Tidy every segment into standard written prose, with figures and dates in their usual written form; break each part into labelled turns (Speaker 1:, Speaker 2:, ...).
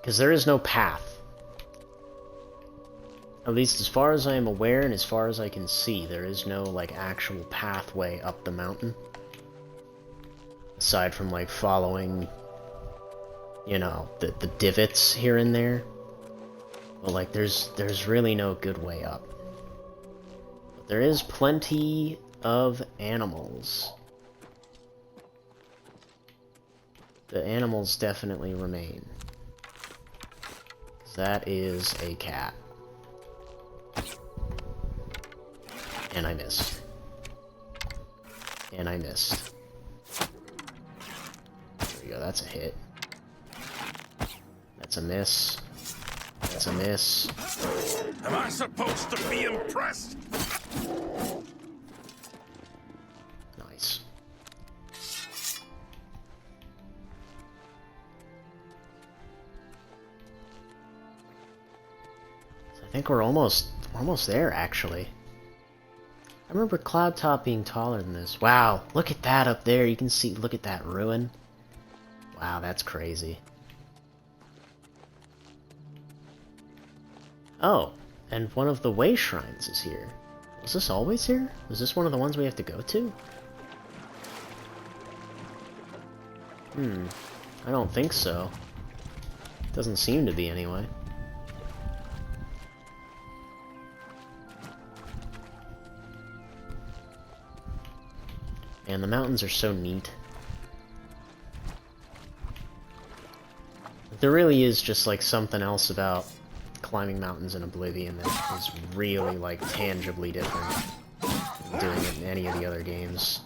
Speaker 1: Because there is no path. At least as far as I am aware and as far as I can see, there is no, like, actual pathway up the mountain. Aside from, like, following, you know, the divots here and there. But, like, there's really no good way up. But there is plenty of animals. The animals definitely remain. That is a cat. And I missed. And I missed. There we go, that's a hit. That's a miss. That's a miss.
Speaker 2: Am I supposed to be impressed?
Speaker 1: Nice. I think we're almost there, actually. I remember Cloud Top being taller than this. Wow, look at that up there. You can see, look at that ruin. Wow, that's crazy. Oh, and one of the way shrines is here. Was this always here? Was this one of the ones we have to go to? I don't think so. Doesn't seem to be, anyway. And the mountains are so neat. There really is just like something else about climbing mountains in Oblivion that is really like tangibly different than doing it in any of the other games.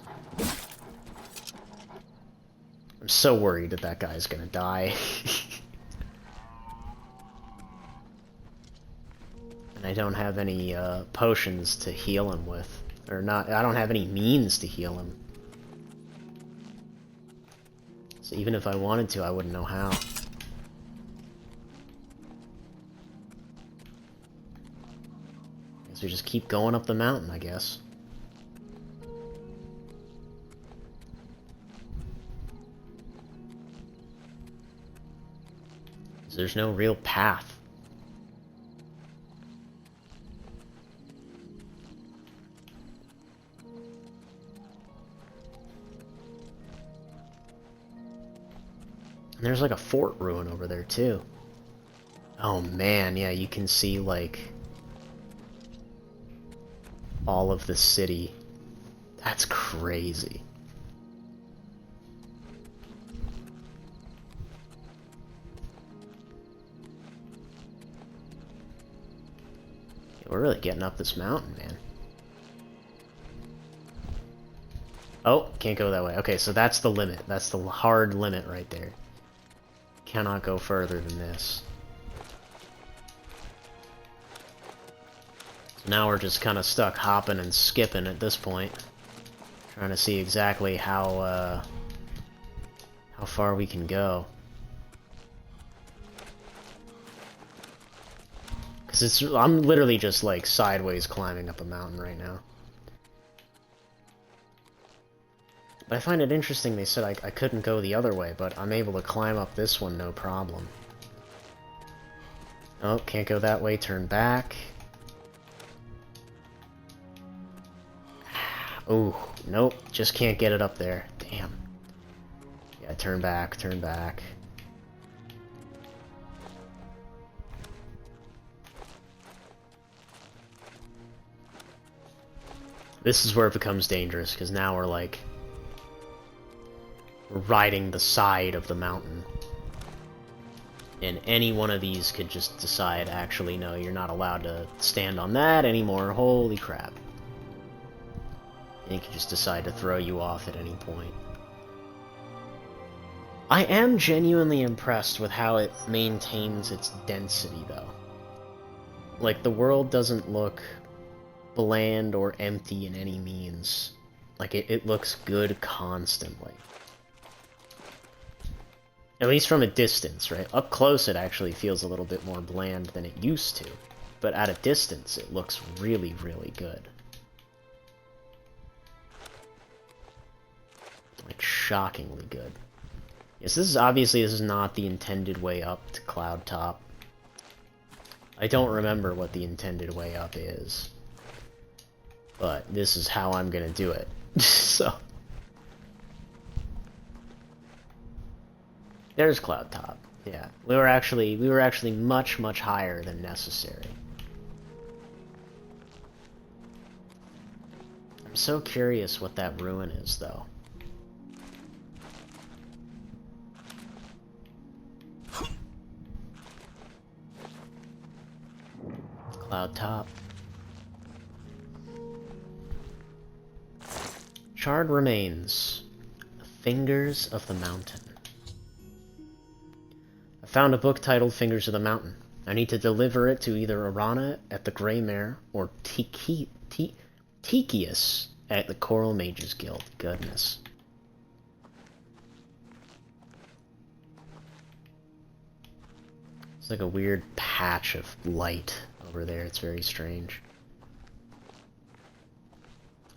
Speaker 1: I'm so worried that that guy's gonna die. And I don't have any potions to heal him with. Or not, I don't have any means to heal him. So even if I wanted to, I wouldn't know how. Guess we just keep going up the mountain, I guess. There's no real path. And there's like a fort ruin over there too. Oh man, yeah, you can see like all of the city. That's crazy. Yeah, we're really getting up this mountain, man. Oh, can't go that way. Okay, so that's the limit. That's the hard limit right there. Cannot go further than this. So now we're just kind of stuck hopping and skipping at this point. Trying to see exactly how far we can go. Because I'm literally just like sideways climbing up a mountain right now. But I find it interesting they said I couldn't go the other way, but I'm able to climb up this one no problem. Oh, can't go that way, turn back. Oh, nope, just can't get it up there. Damn. Yeah, turn back, turn back. This is where it becomes dangerous, because now we're like riding the side of the mountain. And any one of these could just decide, actually, no, you're not allowed to stand on that anymore. Holy crap. And it could just decide to throw you off at any point. I am genuinely impressed with how it maintains its density, though. Like, the world doesn't look bland or empty in any means. Like, it looks good constantly. At least from a distance, right? Up close it actually feels a little bit more bland than it used to. But at a distance it looks really, really good. Like, shockingly good. Yes, this is not the intended way up to Cloud Top. I don't remember what the intended way up is. But this is how I'm gonna do it. So there's Cloud Top. Yeah. We were actually much, much higher than necessary. I'm so curious what that ruin is, though. Cloud Top. Charred remains. The Fingers of the Mountain. I found a book titled Fingers of the Mountain. I need to deliver it to either Arana at the Grey Mare or Tikius at the Coral Mages Guild. Goodness. It's like a weird patch of light over there. It's very strange.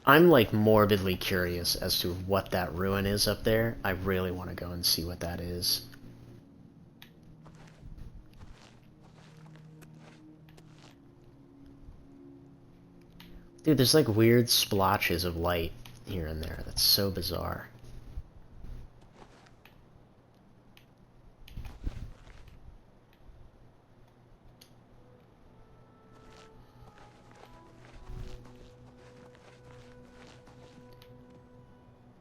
Speaker 1: I'm like morbidly curious as to what that ruin is up there. I really want to go and see what that is. Dude, there's like weird splotches of light here and there. That's so bizarre.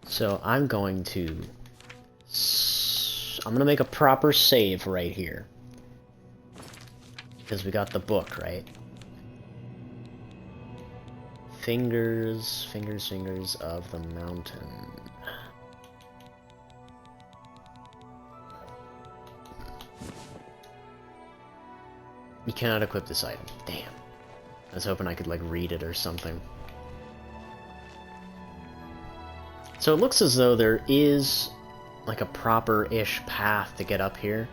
Speaker 1: So I'm going to make a proper save right here. Because we got the book, right? Fingers of the Mountain. You cannot equip this item. Damn. I was hoping I could, like, read it or something. So it looks as though there is, like, a proper-ish path to get up here.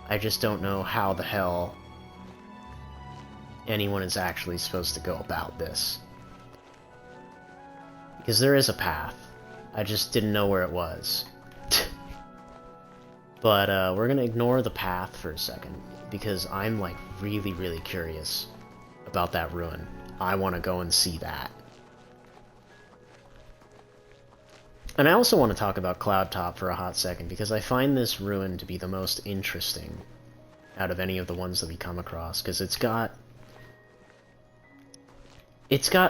Speaker 1: I just don't know how the hell anyone is actually supposed to go about this. Because there is a path. I just didn't know where it was. But we're gonna ignore the path for a second, because I'm, like, really, really curious about that ruin. I want to go and see that. And I also want to talk about Cloud Top for a hot second, because I find this ruin to be the most interesting out of any of the ones that we come across, because it's got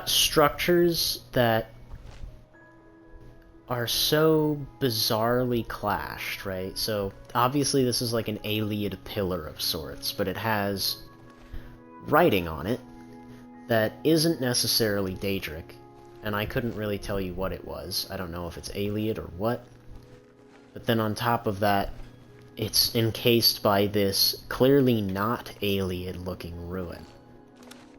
Speaker 1: structures that are so bizarrely clashed, right? So, obviously this is like an Aeoliad pillar of sorts, but it has writing on it that isn't necessarily Daedric, and I couldn't really tell you what it was. I don't know if it's Aeoliad or what. But then on top of that, it's encased by this clearly not Aeoliad-looking ruin,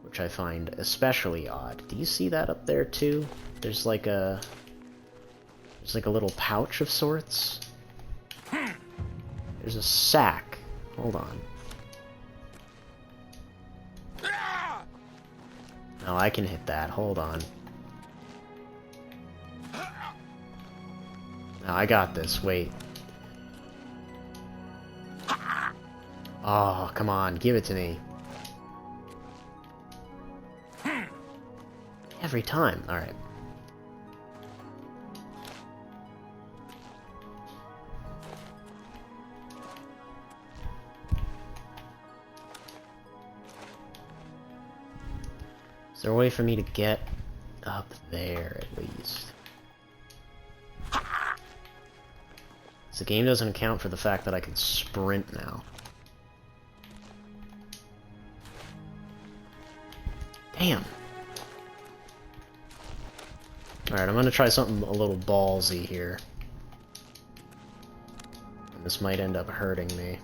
Speaker 1: which I find especially odd. Do you see that up there too? There's like a little pouch of sorts. There's a sack. Hold on. No, I can hit that. Hold on. No, I got this. Wait. Oh, come on. Give it to me. Every time. Alright. Is there a way for me to get up there, at least? So the game doesn't account for the fact that I can sprint now. Damn. Alright, I'm gonna try something a little ballsy here. And this might end up hurting me.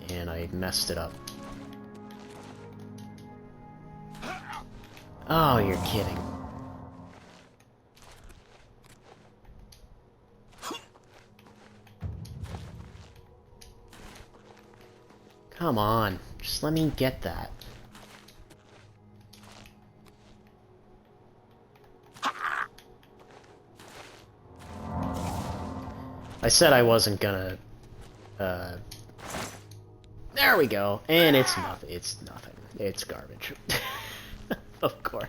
Speaker 1: And I messed it up. Oh, you're kidding. Come on, just let me get that. I said I wasn't gonna, there we go, and it's nothing, it's garbage. Of course.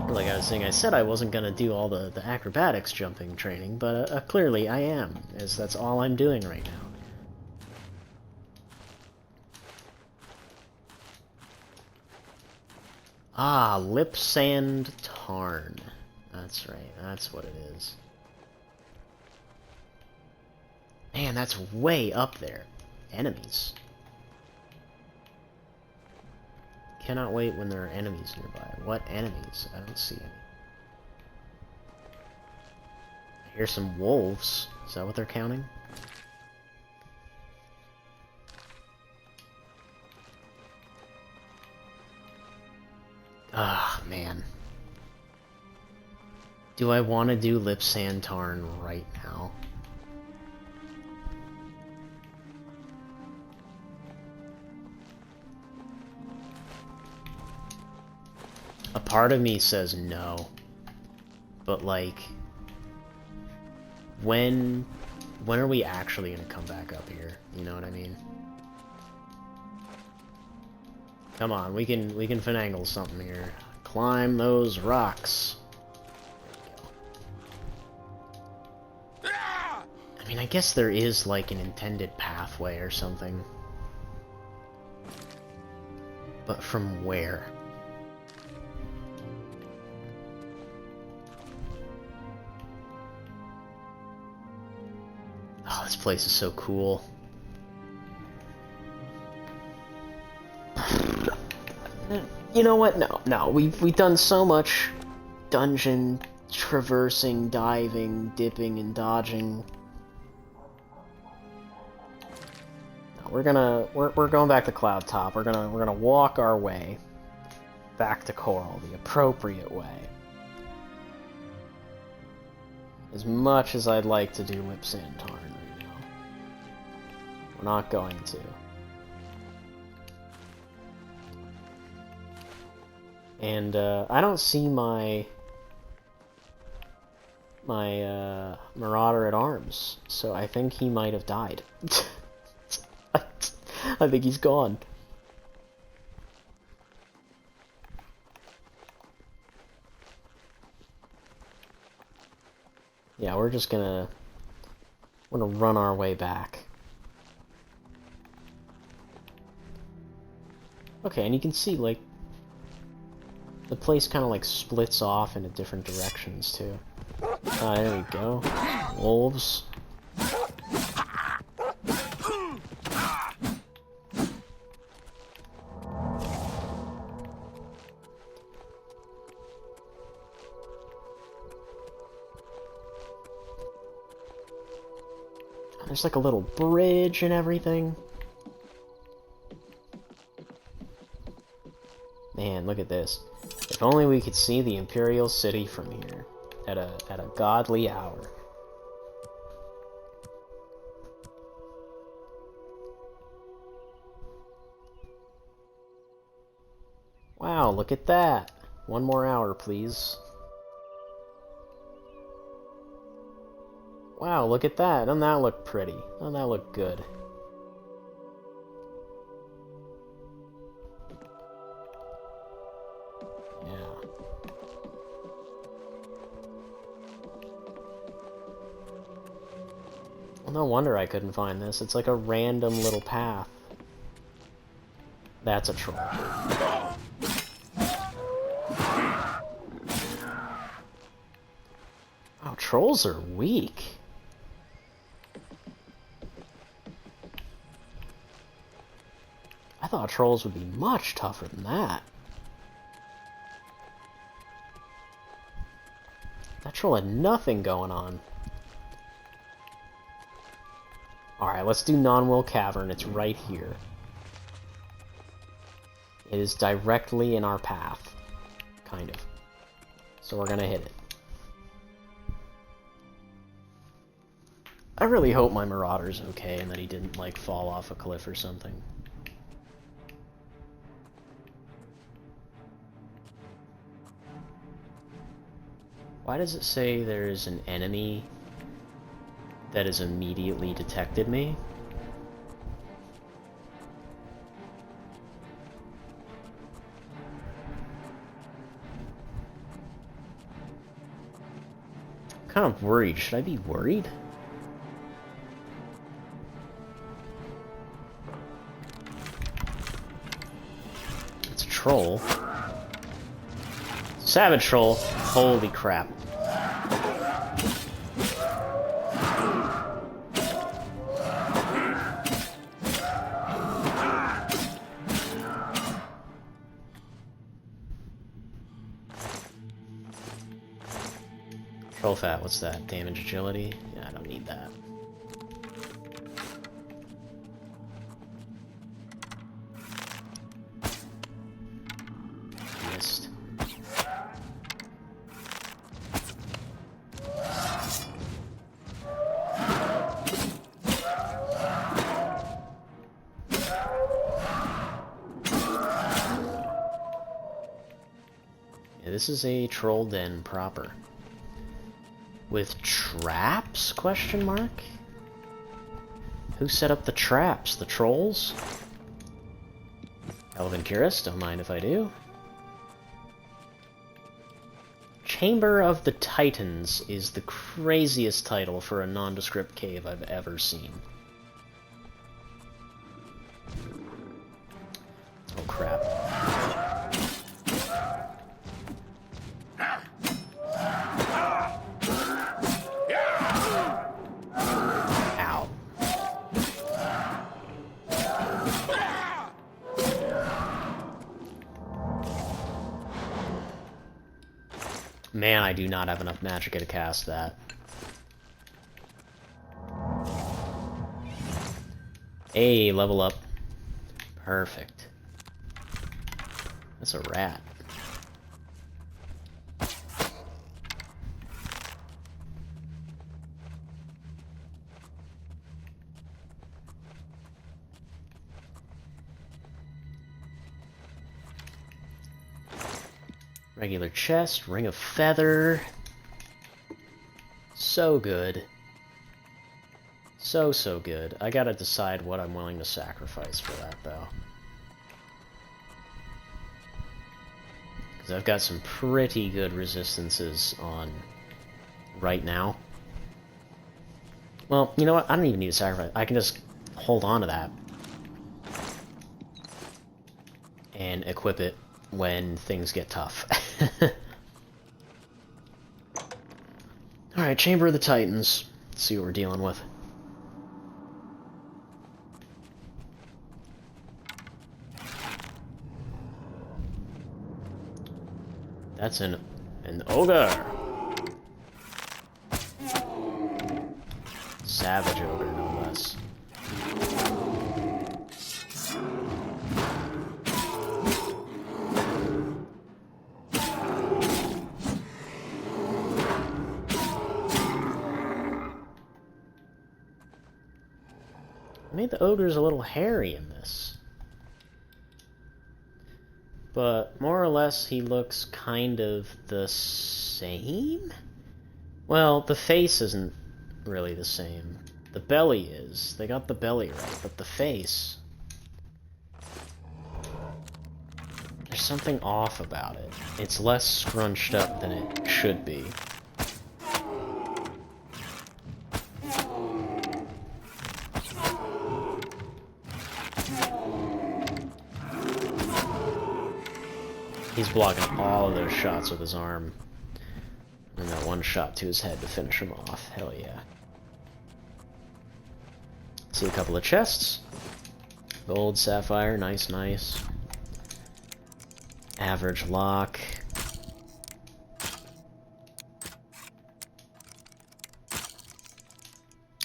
Speaker 1: Like I was saying, I said I wasn't gonna do all the acrobatics jumping training, but clearly I am, as that's all I'm doing right now. Ah, Lip Sand Tarn. That's right, that's what it is. Man, that's way up there. Enemies. Cannot wait when there are enemies nearby. What enemies? I don't see any. I hear some wolves. Is that what they're counting? Ah, man. Do I want to do Lip Sand Tarn right now? A part of me says no. But like, when are we actually gonna come back up here? You know what I mean? Come on, we can finagle something here. Climb those rocks. There we go. I mean, I guess there is like an intended pathway or something. But from where? Oh, this place is so cool. You know what? No. We've done so much dungeon traversing, diving, dipping, and dodging. No, we're going back to Cloud Top. We're gonna walk our way back to Coral the appropriate way. As much as I'd like to do Lip Sand Tarn right now, we're not going to. And I don't see my Marauder at Arms, so I think he might have died. I think he's gone. Yeah, we're gonna run our way back. Okay, and you can see, like, the place kind of, like, splits off into different directions, too. Ah, there we go. Wolves. There's like a little bridge and everything. Man, look at this. If only we could see the Imperial City from here at a godly hour. Wow, look at that. One more hour, please. Wow, look at that. Doesn't that look pretty? Doesn't that look good? Yeah. Well, no wonder I couldn't find this. It's like a random little path. That's a troll. Wow, trolls are weak. I thought trolls would be much tougher than that. That troll had nothing going on. Alright, let's do Non-Will Cavern. It's right here. It is directly in our path. Kind of. So we're gonna hit it. I really hope my Marauder's okay and that he didn't, like, fall off a cliff or something. Why does it say there's an enemy that has immediately detected me. I'm kind of worried. Should I be worried? It's a troll. Savage troll. Holy crap. Troll fat, what's that? Damage agility? Yeah, I don't need that. Missed. Yeah, this is a troll den proper. With traps? Question mark? Who set up the traps? The trolls? Elven Curious, don't mind if I do. Chamber of the Titans is the craziest title for a nondescript cave I've ever seen. Oh crap. Ow. Man, I do not have enough magicka to cast that. Hey, level up. Perfect. That's a rat. Regular chest, ring of feather. So good. So good. I gotta decide what I'm willing to sacrifice for that, though. Because I've got some pretty good resistances on right now. Well, you know what? I don't even need to sacrifice. I can just hold on to that. And equip it when things get tough. Alright, Chamber of the Titans. Let's see what we're dealing with. That's an ogre. Savage ogre, no less. I made the ogres a little hairy in this. But more or less he looks kind of the same? Well, the face isn't really the same. The belly is. They got the belly right, but the face... There's something off about it. It's less scrunched up than it should be. He's blocking all of those shots with his arm. And that one shot to his head to finish him off. Hell yeah. See a couple of chests. Gold, sapphire, nice, nice. Average lock.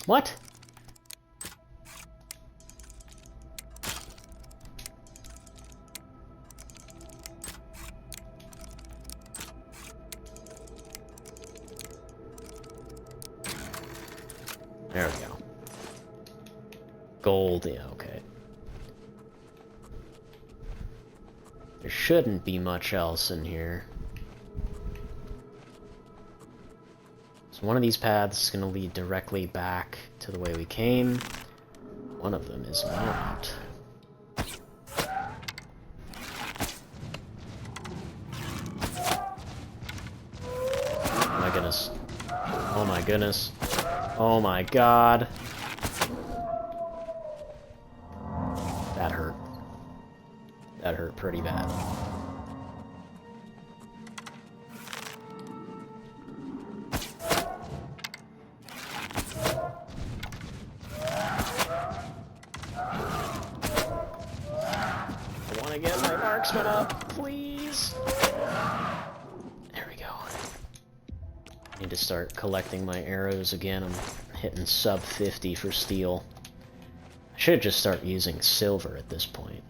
Speaker 1: What? There we go. Gold, yeah, okay. There shouldn't be much else in here. It's So one of these paths is going to lead directly back to the way we came. One of them is not. Oh my goodness. Oh my goodness. Oh my god. That hurt. That hurt pretty bad. I want to get my marksman up, please. There we go. Need to start collecting my arrows again. I'm hitting sub 50 for steel. I should just start using silver at this point.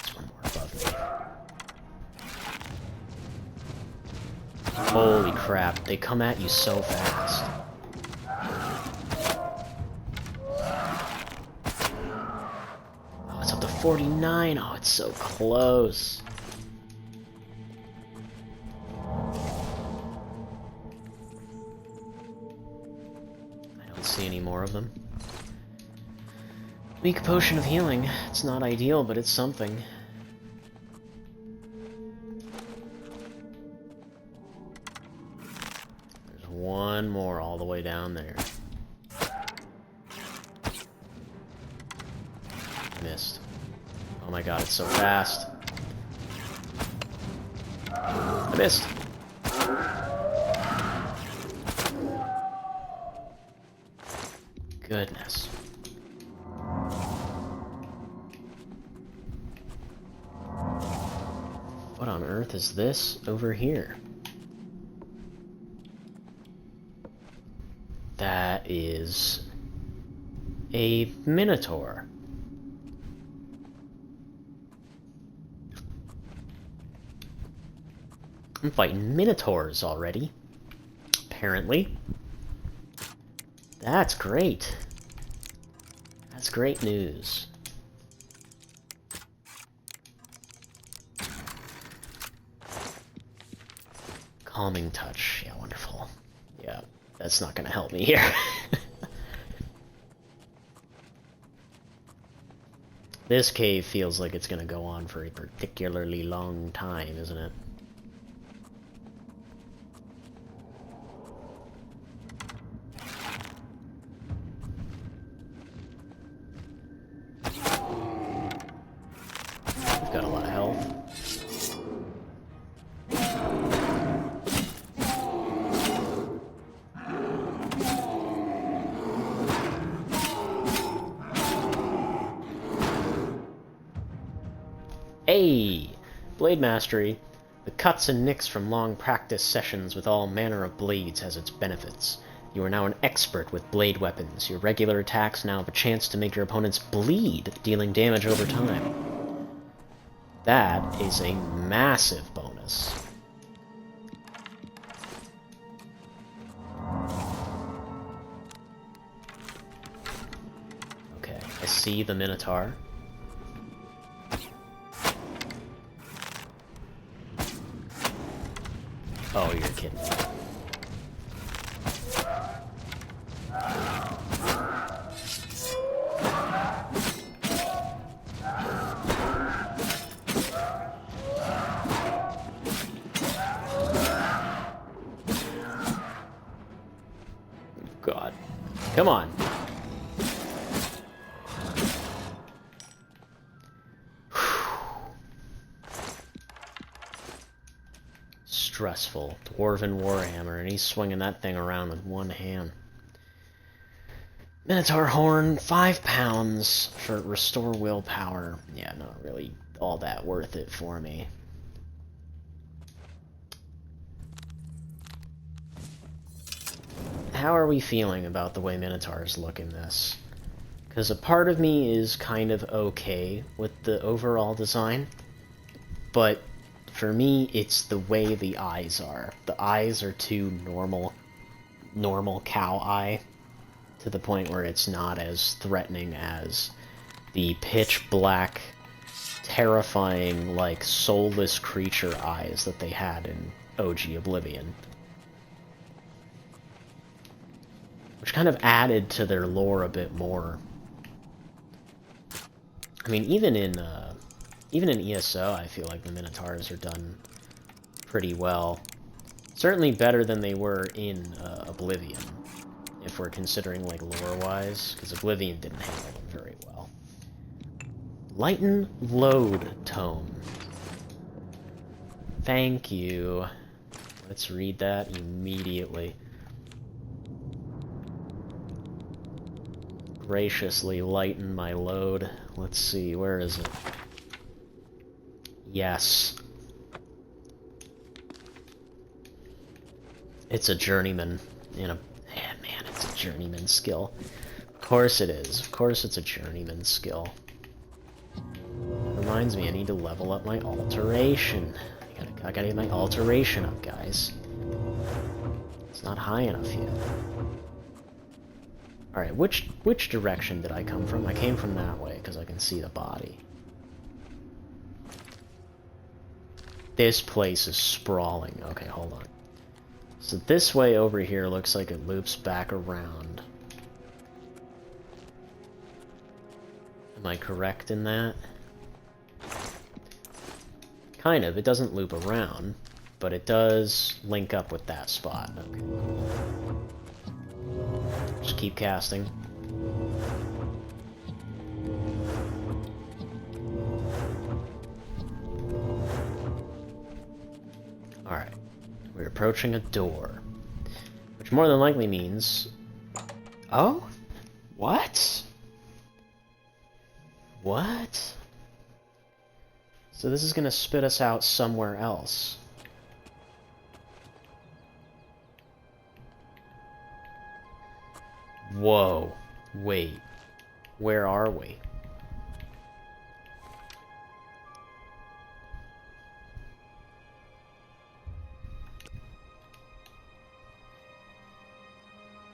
Speaker 1: There's one more above me. Holy crap, they come at you so fast. Oh, it's up to 49. Oh, it's so close. See any more of them. Weak potion of healing. It's not ideal, but it's something. There's one more all the way down there. Missed. Oh my god, it's so fast. I missed. Goodness. What on earth is this over here? That is a minotaur. I'm fighting minotaurs already. Apparently. That's great. That's great news. Calming touch. Yeah, wonderful. Yeah, that's not gonna help me here. This cave feels like it's gonna go on for a particularly long time, isn't it? Got a lot of health. Hey! Blade Mastery. The cuts and nicks from long practice sessions with all manner of blades has its benefits. You are now an expert with blade weapons. Your regular attacks now have a chance to make your opponents bleed, dealing damage over time. That is a massive bonus. Okay, I see the Minotaur. Oh, you're kidding me. God. Come on. Stressful. Dwarven Warhammer, and he's swinging that thing around with one hand. Minotaur Horn, 5 pounds for restore willpower. Yeah, not really all that worth it for me. How are we feeling about the way Minotaurs look in this? Because a part of me is kind of okay with the overall design, but for me, it's the way the eyes are. The eyes are too normal cow eye, to the point where it's not as threatening as the pitch black terrifying, like, soulless creature eyes that they had in OG Oblivion. Which kind of added to their lore a bit more. I mean, even in ESO, I feel like the Minotaurs are done pretty well. Certainly better than they were in Oblivion, if we're considering, like, lore-wise, because Oblivion didn't handle them very well. Lighten load tone. Thank you. Let's read that immediately. Graciously lighten my load. Let's see, where is it? Yes. It's a journeyman in a... Man, it's a journeyman skill. Of course it is. Of course it's a journeyman skill. Reminds me, I need to level up my alteration. I gotta get my alteration up, guys. It's not high enough yet. Alright, which direction did I come from? I came from that way, because I can see the body. This place is sprawling. Okay, hold on. So this way over here looks like it loops back around. Am I correct in that? Kind of. It doesn't loop around, but it does link up with that spot. Okay, cool. Just keep casting. Alright. We're approaching a door. Which more than likely means... Oh? What? What? So this is gonna spit us out somewhere else. Whoa. Wait. Where are we?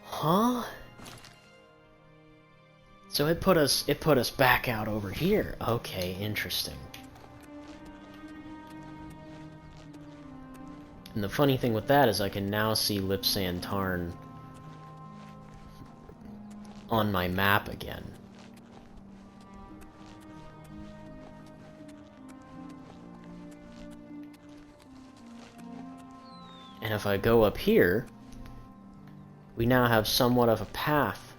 Speaker 1: Huh? So it put us back out over here. Okay, interesting. And the funny thing with that is I can now see Lipsand Tarn on my map again. And if I go up here, we now have somewhat of a path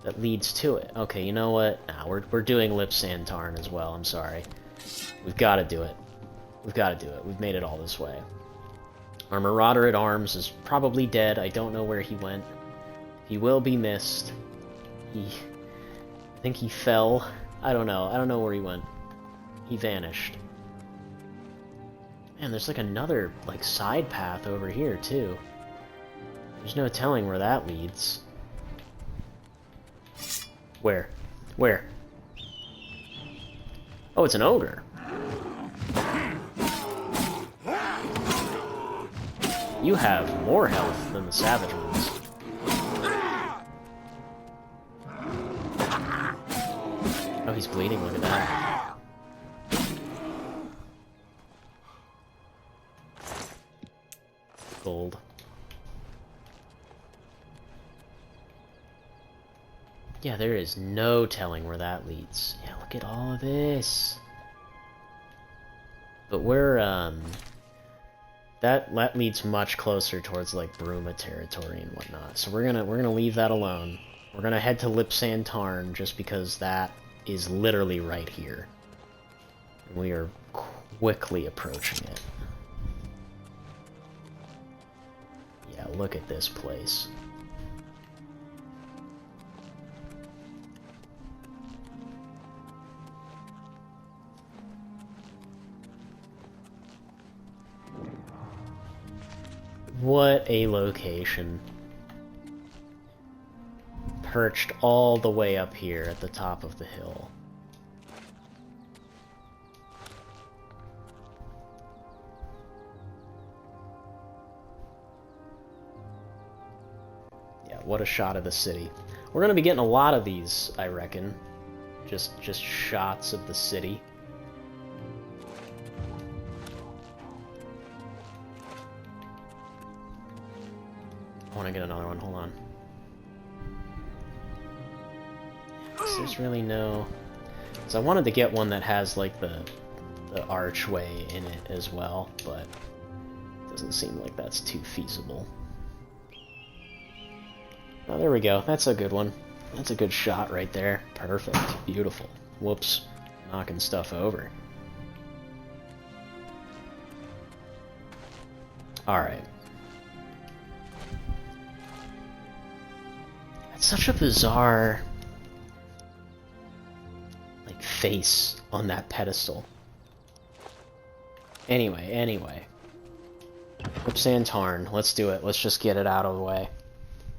Speaker 1: that leads to it. Okay, you know what? Nah, we're doing Lipsand Tarn as well, I'm sorry. We've got to do it. We've got to do it. We've made it all this way. Our Marauder at Arms is probably dead. I don't know where he went. He will be missed. I think he fell. I don't know. I don't know where he went. He vanished. Man, there's like another, like, side path over here, too. There's no telling where that leads. Where? Where? Oh, it's an ogre. You have more health than the savage ones. Oh, he's bleeding, look at that. Gold. Yeah, there is no telling where that leads. Yeah, look at all of this. But we're, that leads much closer towards, like, Bruma territory and whatnot. So we're gonna leave that alone. We're gonna head to Lipsand Tarn just because that is literally right here. And we are quickly approaching it. Yeah, look at this place. What a location. Perched all the way up here at the top of the hill. Yeah, what a shot of the city. We're gonna be getting a lot of these, I reckon. Just shots of the city. I want to get another one, hold on. There's really no... So I wanted to get one that has, like, the archway in it as well, but it doesn't seem like that's too feasible. Oh, there we go. That's a good one. That's a good shot right there. Perfect. Beautiful. Whoops. Knocking stuff over. Alright. That's such a bizarre... like, face on that pedestal. Anyway. Whoops and Tarn. Let's do it. Let's just get it out of the way.